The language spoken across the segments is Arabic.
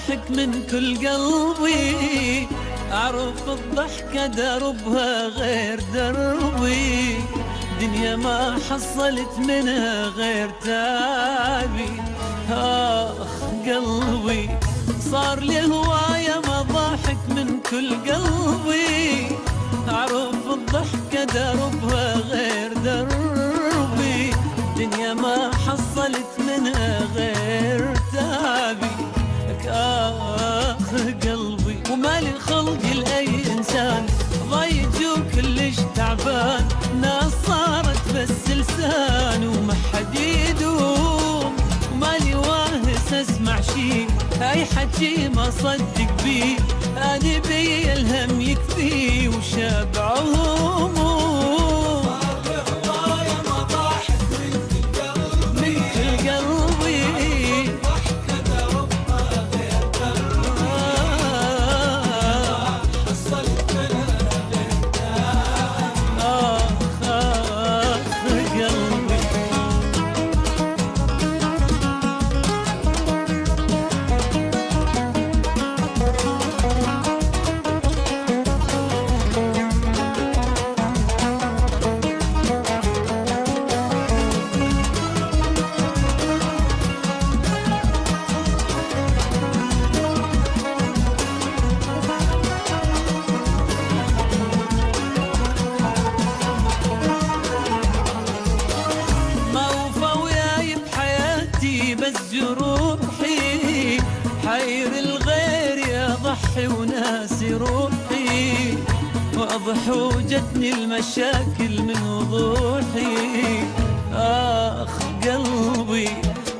ضاحك من كل قلبي، أعرف الضحكة دربها غير دربي، دنيا ما حصلت منها غير تعبي. قلبي صار لي هواية ما ضاحك من كل قلبي، أعرف الضحكة دربها غير دربي، دنيا ما حصلت منها غير تعبي. قلبي ومالي خلقي لأي إنسان ضايج وكلش تعبان، ناس صارت بس لسان وما حد يدوم، ومالي واهس اسمع شي اي حكي ما صدق بيه، اني بي الهم يكفي وشبع هموم. بس جروحي حير الغير يا ضحي وناسي روحي، واضح وجتني المشاكل من وضوحي. قلبي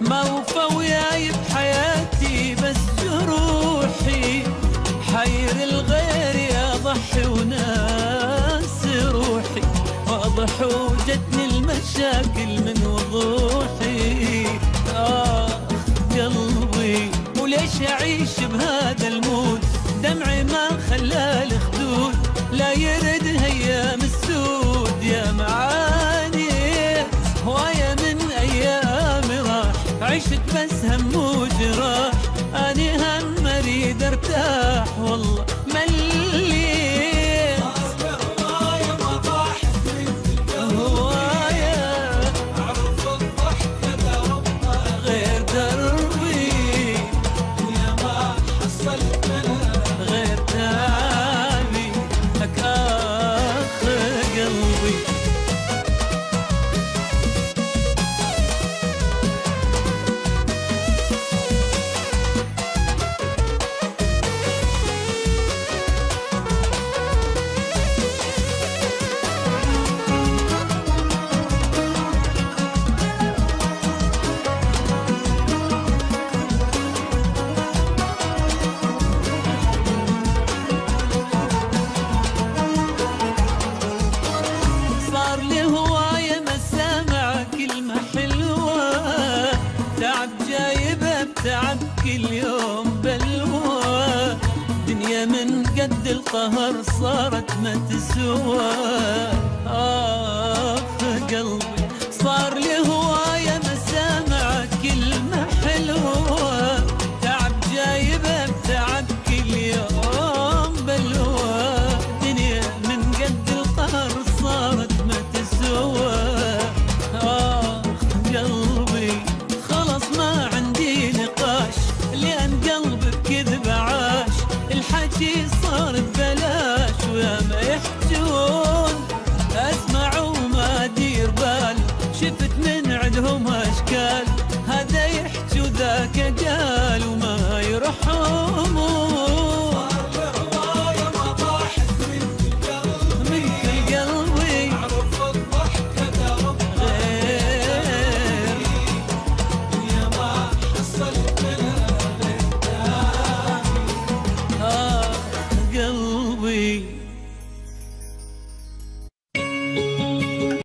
ما وفى وياي بحياتي بس جروحي، حير الغير يا ضحي وناسي روحي، واضح وجتني المشاكل من وضوحي. قلبي وليش أعيش بهذا المود، دمعي ما خلى الخدود لا يرد هيام السود. يا معاني هواية من أيام راح، عشت بس هم وجراح، أني هم أريد أرتاح والله مليت. تعب كل يوم بلوى، دنيا من قد القهر صارت ما تسوى. قلبي